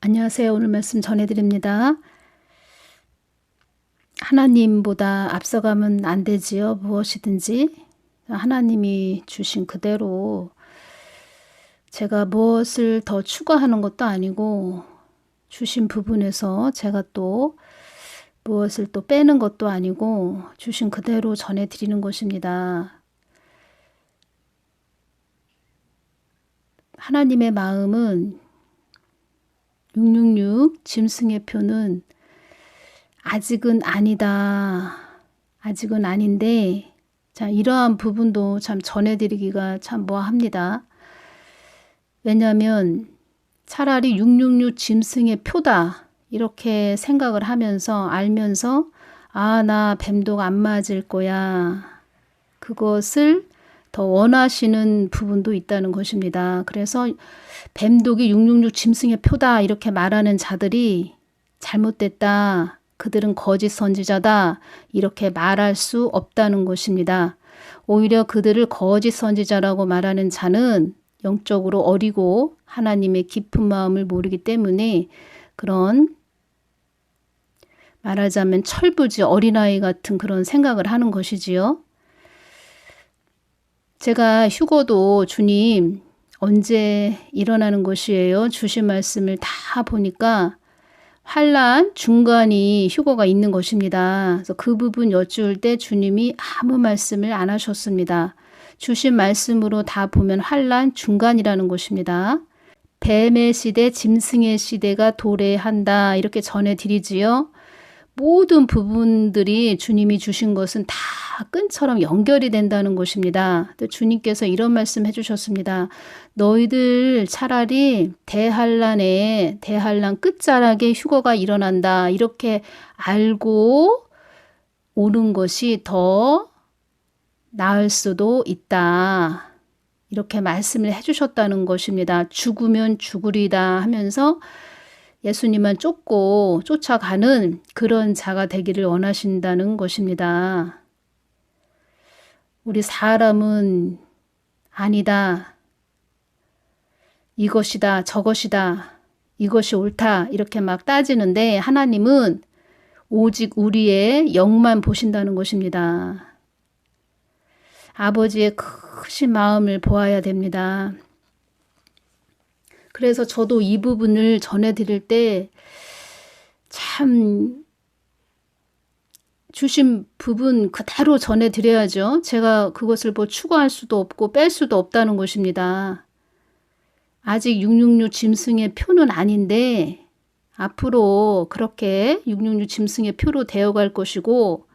안녕하세요. 오늘 말씀 전해드립니다. 하나님보다 앞서가면 안 되지요. 무엇이든지 하나님이 주신 그대로 제가 무엇을 더 추가하는 것도 아니고 주신 부분에서 제가 또 무엇을 또 빼는 것도 아니고 주신 그대로 전해드리는 것입니다. 하나님의 마음은 666 짐승의 표는 아직은 아니다. 아직은 아닌데, 자, 이러한 부분도 참 전해드리기가 참 뭐합니다. 왜냐하면 차라리 666 짐승의 표다. 이렇게 생각을 하면서 알면서 나 뱀독 안 맞을 거야. 그것을 더 원하시는 부분도 있다는 것입니다. 그래서 뱀독이 666 짐승의 표다. 이렇게 말하는 자들이 잘못됐다. 그들은 거짓 선지자다. 이렇게 말할 수 없다는 것입니다. 오히려 그들을 거짓 선지자라고 말하는 자는 영적으로 어리고 하나님의 깊은 마음을 모르기 때문에 그런 말하자면 철부지 어린아이 같은 그런 생각을 하는 것이지요. 제가 휴거도 주님 언제 일어나는 것이에요? 주신 말씀을 다 보니까 환란 중간이 휴거가 있는 것입니다. 그래서 그 부분 여쭈을 때 주님이 아무 말씀을 안 하셨습니다. 주신 말씀으로 다 보면 환란 중간이라는 것입니다. 뱀의 시대, 짐승의 시대가 도래한다 이렇게 전해드리지요. 모든 부분들이 주님이 주신 것은 다 끈처럼 연결이 된다는 것입니다. 또 주님께서 이런 말씀 해주셨습니다. 너희들 차라리 대환란 끝자락에 휴거가 일어난다. 이렇게 알고 오는 것이 더 나을 수도 있다. 이렇게 말씀을 해주셨다는 것입니다. 죽으면 죽으리다 하면서 예수님만 쫓고 쫓아가는 그런 자가 되기를 원하신다는 것입니다. 우리 사람은 아니다. 이것이다. 저것이다. 이것이 옳다. 이렇게 막 따지는데 하나님은 오직 우리의 영만 보신다는 것입니다. 아버지의 크신 마음을 보아야 됩니다. 그래서 저도 이 부분을 전해드릴 때 참 주신 부분 그대로 전해드려야죠. 제가 그것을 뭐 추가할 수도 없고 뺄 수도 없다는 것입니다. 아직 666 짐승의 표는 아닌데 앞으로 그렇게 666 짐승의 표로 되어갈 것이고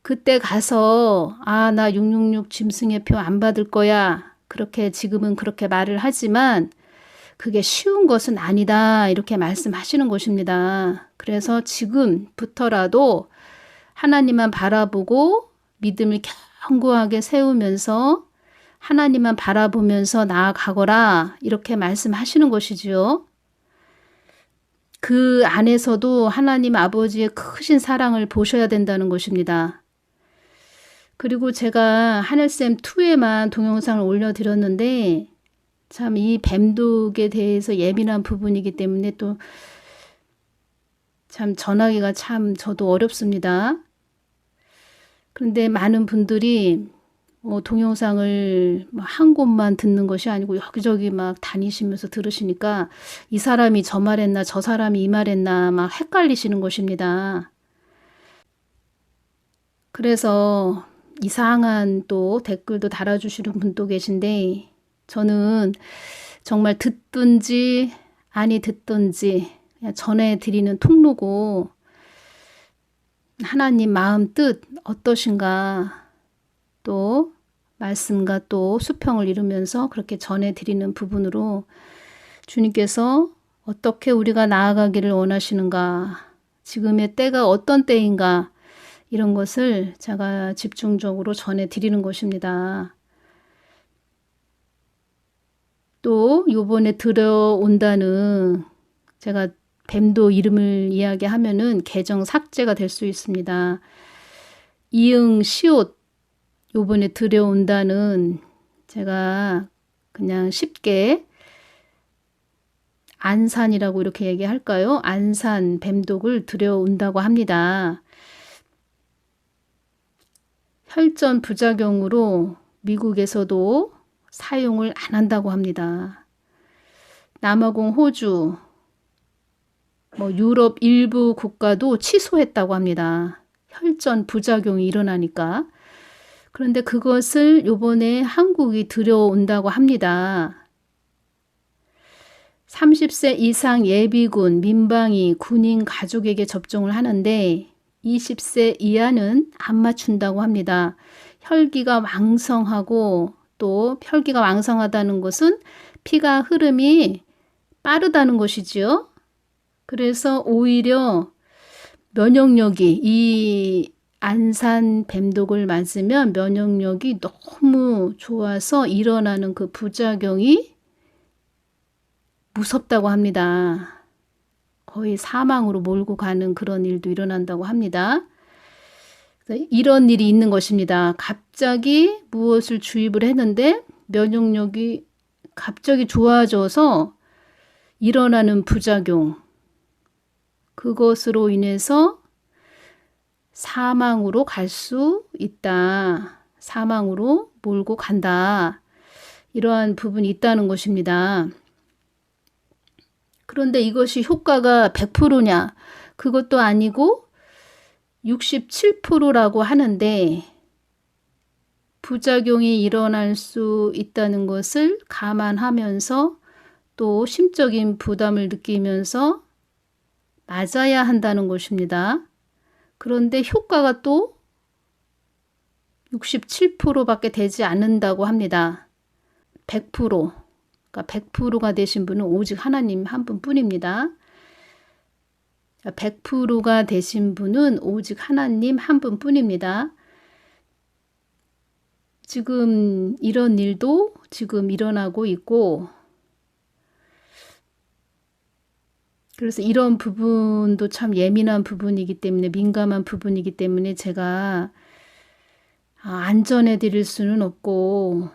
그때 가서 나 666 짐승의 표 안 받을 거야. 그렇게 지금은 그렇게 말을 하지만 그게 쉬운 것은 아니다. 이렇게 말씀하시는 것입니다. 그래서 지금부터라도 하나님만 바라보고 믿음을 견고하게 세우면서 하나님만 바라보면서 나아가거라. 이렇게 말씀하시는 것이지요. 그 안에서도 하나님 아버지의 크신 사랑을 보셔야 된다는 것입니다. 그리고 제가 하늘쌤2에만 동영상을 올려드렸는데 참 이 뱀독에 대해서 예민한 부분이기 때문에 또 참 전하기가 참 저도 어렵습니다. 그런데 많은 분들이 동영상을 한 곳만 듣는 것이 아니고 여기저기 막 다니시면서 들으시니까 이 사람이 저 말했나 저 사람이 이 말했나 막 헷갈리시는 것입니다. 그래서 이상한 또 댓글도 달아주시는 분도 계신데 저는 정말 듣든지 아니 듣든지 그냥 전해드리는 통로고 하나님 마음 뜻 어떠신가 또 말씀과 또 수평을 이루면서 그렇게 전해드리는 부분으로 주님께서 어떻게 우리가 나아가기를 원하시는가 지금의 때가 어떤 때인가 이런 것을 제가 집중적으로 전해드리는 것입니다. 또 요번에 들어온다는 제가 뱀도 이름을 이야기하면은 계정 삭제가 될 수 있습니다. 이응 시옷 요번에 들여온다는 제가 그냥 쉽게 안산이라고 이렇게 얘기할까요? 안산 뱀독을 들여온다고 합니다. 혈전 부작용으로 미국에서도 사용을 안 한다고 합니다. 남아공, 호주, 유럽 일부 국가도 취소했다고 합니다. 혈전 부작용이 일어나니까. 그런데 그것을 요번에 한국이 들여온다고 합니다. 30세 이상 예비군, 민방위, 군인 가족에게 접종을 하는데 20세 이하는 안 맞춘다고 합니다. 혈기가 왕성하고 또 혈기가 왕성하다는 것은 피가 흐름이 빠르다는 것이지요. 그래서 오히려 면역력이 이 안산 뱀독을 맞으면 면역력이 너무 좋아서 일어나는 그 부작용이 무섭다고 합니다. 거의 사망으로 몰고 가는 그런 일도 일어난다고 합니다. 이런 일이 있는 것입니다. 갑자기 무엇을 주입을 했는데 면역력이 갑자기 좋아져서 일어나는 부작용, 그것으로 인해서 사망으로 갈 수 있다. 사망으로 몰고 간다. 이러한 부분이 있다는 것입니다. 그런데 이것이 효과가 100%냐? 그것도 아니고 67%라고 하는데 부작용이 일어날 수 있다는 것을 감안하면서 또 심적인 부담을 느끼면서 맞아야 한다는 것입니다. 그런데 효과가 또 67%밖에 되지 않는다고 합니다. 100%. 그러니까 100%가 되신 분은 오직 하나님 한 분뿐입니다. 100%가 되신 분은 오직 하나님 한 분뿐입니다. 지금 이런 일도 지금 일어나고 있고, 그래서 이런 부분도 참 예민한 부분이기 때문에, 민감한 부분이기 때문에 제가 안전해 드릴 수는 없고,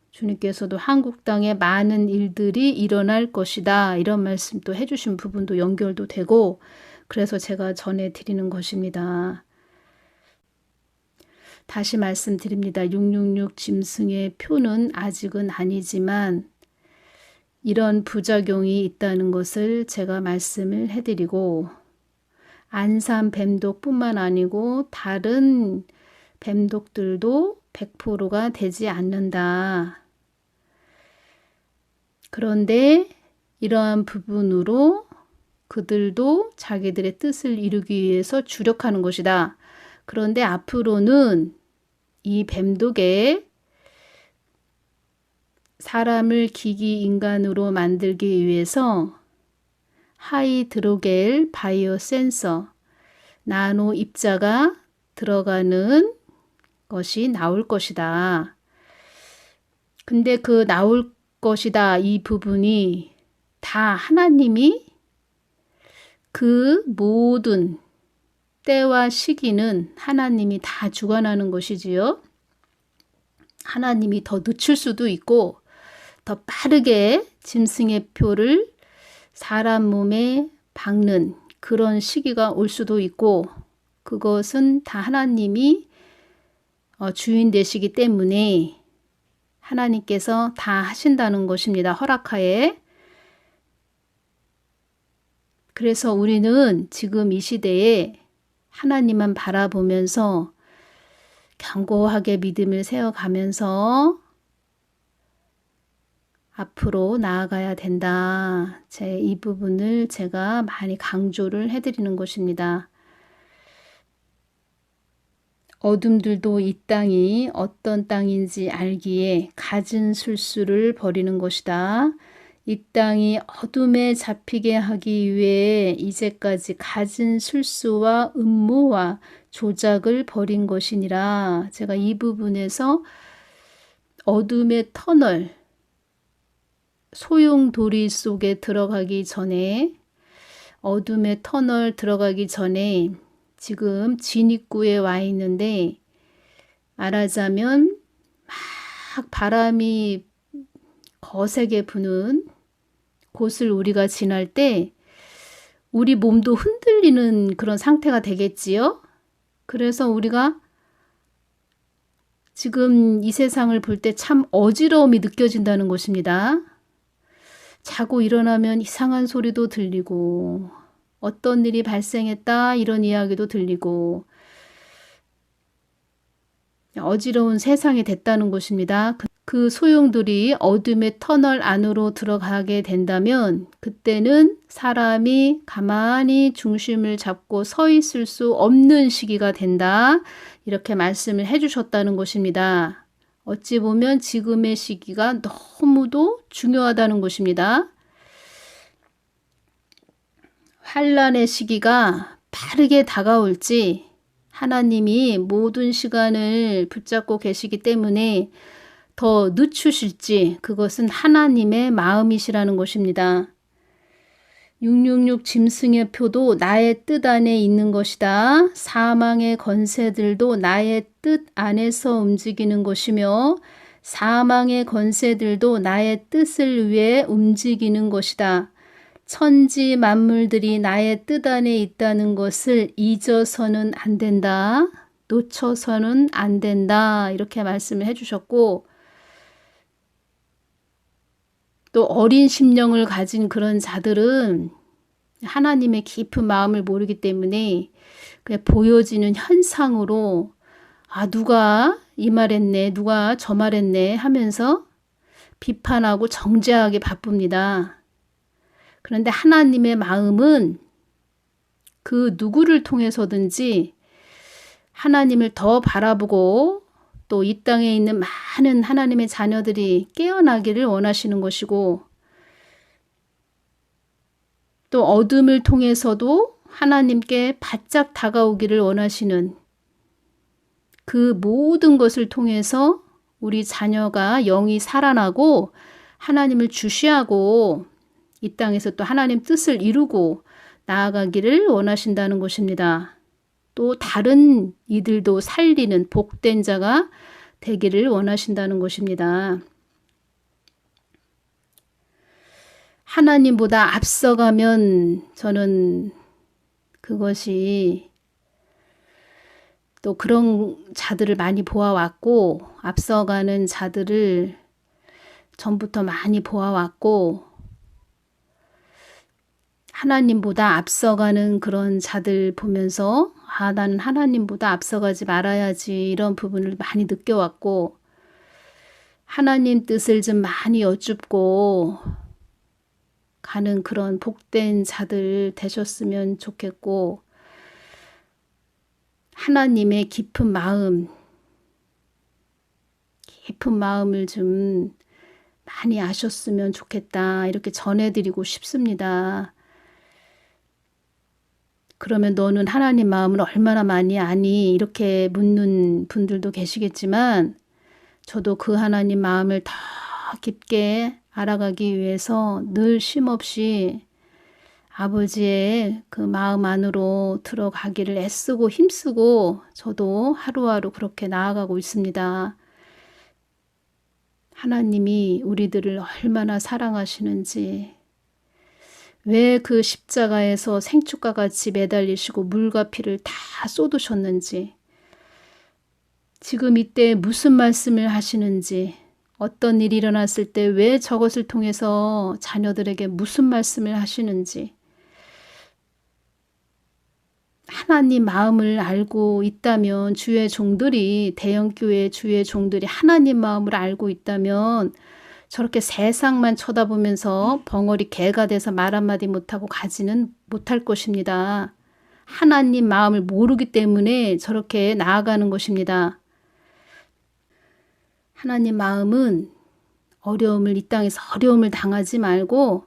주님께서도 한국 땅에 많은 일들이 일어날 것이다, 이런 말씀도 해주신 부분도 연결도 되고, 그래서 제가 전해 드리는 것입니다. 다시 말씀드립니다. 666 짐승의 표는 아직은 아니지만 이런 부작용이 있다는 것을 제가 말씀을 해드리고, 안산 뱀독뿐만 아니고 다른 뱀독들도 100%가 되지 않는다. 그런데 이러한 부분으로 그들도 자기들의 뜻을 이루기 위해서 주력하는 것이다. 그런데 앞으로는 이 뱀독에 사람을 기기 인간으로 만들기 위해서 하이드로겔 바이오 센서, 나노 입자가 들어가는 것이 나올 것이다. 근데 그 나올 것이다, 이 부분이 다 하나님이 그 모든 때와 시기는 하나님이 다 주관하는 것이지요. 하나님이 더 늦출 수도 있고 더 빠르게 짐승의 표를 사람 몸에 박는 그런 시기가 올 수도 있고, 그것은 다 하나님이 주인 되시기 때문에 하나님께서 다 하신다는 것입니다. 허락하에. 그래서 우리는 지금 이 시대에 하나님만 바라보면서 견고하게 믿음을 세워가면서 앞으로 나아가야 된다. 이 부분을 제가 많이 강조를 해드리는 것입니다. 어둠들도 이 땅이 어떤 땅인지 알기에 갖은 술수를 버리는 것이다. 이 땅이 어둠에 잡히게 하기 위해 이제까지 갖은 술수와 음모와 조작을 벌인 것이니라. 제가 이 부분에서 어둠의 터널, 소용돌이 속에 들어가기 전에, 어둠의 터널 들어가기 전에 지금 진입구에 와 있는데, 말하자면 막 바람이 거세게 부는 곳을 우리가 지날 때 우리 몸도 흔들리는 그런 상태가 되겠지요. 그래서 우리가 지금 이 세상을 볼 때 참 어지러움이 느껴진다는 것입니다. 자고 일어나면 이상한 소리도 들리고 어떤 일이 발생했다 이런 이야기도 들리고 어지러운 세상이 됐다는 것입니다. 그 소용돌이 어둠의 터널 안으로 들어가게 된다면 그때는 사람이 가만히 중심을 잡고 서 있을 수 없는 시기가 된다. 이렇게 말씀을 해주셨다는 것입니다. 어찌 보면 지금의 시기가 너무도 중요하다는 것입니다. 환란의 시기가 빠르게 다가올지 하나님이 모든 시간을 붙잡고 계시기 때문에 더 늦추실지 그것은 하나님의 마음이시라는 것입니다. 666 짐승의 표도 나의 뜻 안에 있는 것이다. 사망의 권세들도 나의 뜻 안에서 움직이는 것이며 사망의 권세들도 나의 뜻을 위해 움직이는 것이다. 천지 만물들이 나의 뜻 안에 있다는 것을 잊어서는 안 된다. 놓쳐서는 안 된다. 이렇게 말씀을 해주셨고 또 어린 심령을 가진 그런 자들은 하나님의 깊은 마음을 모르기 때문에 그냥 보여지는 현상으로 누가 이 말했네, 누가 저 말했네 하면서 비판하고 정죄하기 바쁩니다. 그런데 하나님의 마음은 그 누구를 통해서든지 하나님을 더 바라보고 또 이 땅에 있는 많은 하나님의 자녀들이 깨어나기를 원하시는 것이고 또 어둠을 통해서도 하나님께 바짝 다가오기를 원하시는 그 모든 것을 통해서 우리 자녀가 영이 살아나고 하나님을 주시하고 이 땅에서 또 하나님 뜻을 이루고 나아가기를 원하신다는 것입니다. 또 다른 이들도 살리는 복된 자가 되기를 원하신다는 것입니다. 하나님보다 앞서가면 저는 그것이 또 그런 자들을 많이 보아왔고 앞서가는 자들을 전부터 많이 보아왔고 하나님보다 앞서가는 그런 자들 보면서 나는 하나님보다 앞서가지 말아야지 이런 부분을 많이 느껴왔고 하나님 뜻을 좀 많이 여쭙고 가는 그런 복된 자들 되셨으면 좋겠고 하나님의 깊은 마음을 좀 많이 아셨으면 좋겠다 이렇게 전해드리고 싶습니다. 그러면 너는 하나님 마음을 얼마나 많이 아니? 이렇게 묻는 분들도 계시겠지만 저도 그 하나님 마음을 더 깊게 알아가기 위해서 늘 쉼없이 아버지의 그 마음 안으로 들어가기를 애쓰고 힘쓰고 저도 하루하루 그렇게 나아가고 있습니다. 하나님이 우리들을 얼마나 사랑하시는지 왜 그 십자가에서 생축과 같이 매달리시고 물과 피를 다 쏟으셨는지 지금 이때 무슨 말씀을 하시는지 어떤 일이 일어났을 때 왜 저것을 통해서 자녀들에게 무슨 말씀을 하시는지 하나님 마음을 알고 있다면 주의 종들이 대형교회 주의 종들이 하나님 마음을 알고 있다면 저렇게 세상만 쳐다보면서 벙어리 개가 돼서 말 한마디 못하고 가지는 못할 것입니다. 하나님 마음을 모르기 때문에 저렇게 나아가는 것입니다. 하나님 마음은 이 땅에서 어려움을 당하지 말고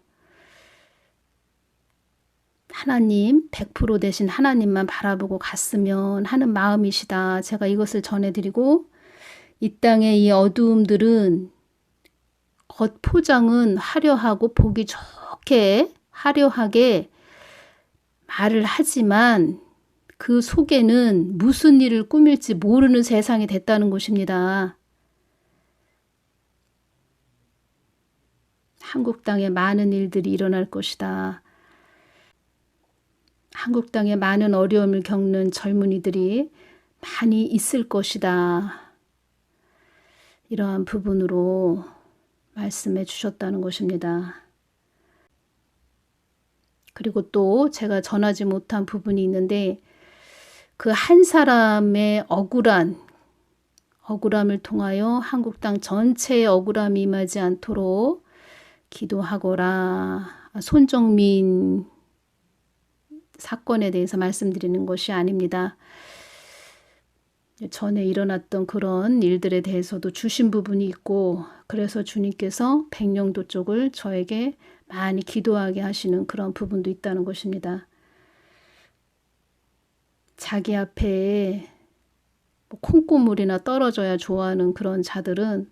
하나님 100% 되신 하나님만 바라보고 갔으면 하는 마음이시다. 제가 이것을 전해드리고 이 땅의 이 어두움들은 겉 포장은 화려하고 보기 좋게 화려하게 말을 하지만 그 속에는 무슨 일을 꾸밀지 모르는 세상이 됐다는 것입니다. 한국 땅에 많은 일들이 일어날 것이다. 한국 땅에 많은 어려움을 겪는 젊은이들이 많이 있을 것이다. 이러한 부분으로 말씀해 주셨다는 것입니다. 그리고 또 제가 전하지 못한 부분이 있는데 그 한 사람의 억울함을 통하여 한국 땅 전체의 억울함이 임하지 않도록 기도하거라. 손정민 사건에 대해서 말씀드리는 것이 아닙니다. 전에 일어났던 그런 일들에 대해서도 주신 부분이 있고 그래서 주님께서 백령도 쪽을 저에게 많이 기도하게 하시는 그런 부분도 있다는 것입니다. 자기 앞에 콩고물이나 떨어져야 좋아하는 그런 자들은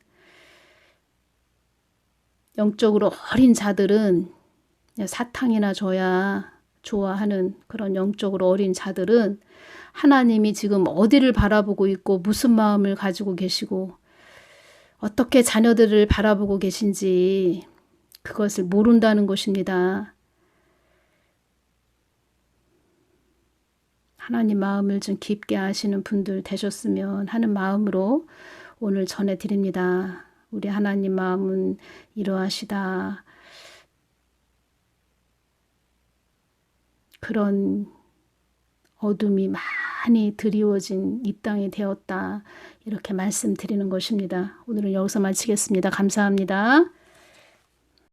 영적으로 어린 자들은 사탕이나 줘야 좋아하는 그런 영적으로 어린 자들은 하나님이 지금 어디를 바라보고 있고 무슨 마음을 가지고 계시고 어떻게 자녀들을 바라보고 계신지 그것을 모른다는 것입니다. 하나님 마음을 좀 깊게 아시는 분들 되셨으면 하는 마음으로 오늘 전해드립니다. 우리 하나님 마음은 이러하시다. 그런 어둠이 많이 드리워진 이 땅이 되었다. 이렇게 말씀드리는 것입니다. 오늘은 여기서 마치겠습니다. 감사합니다.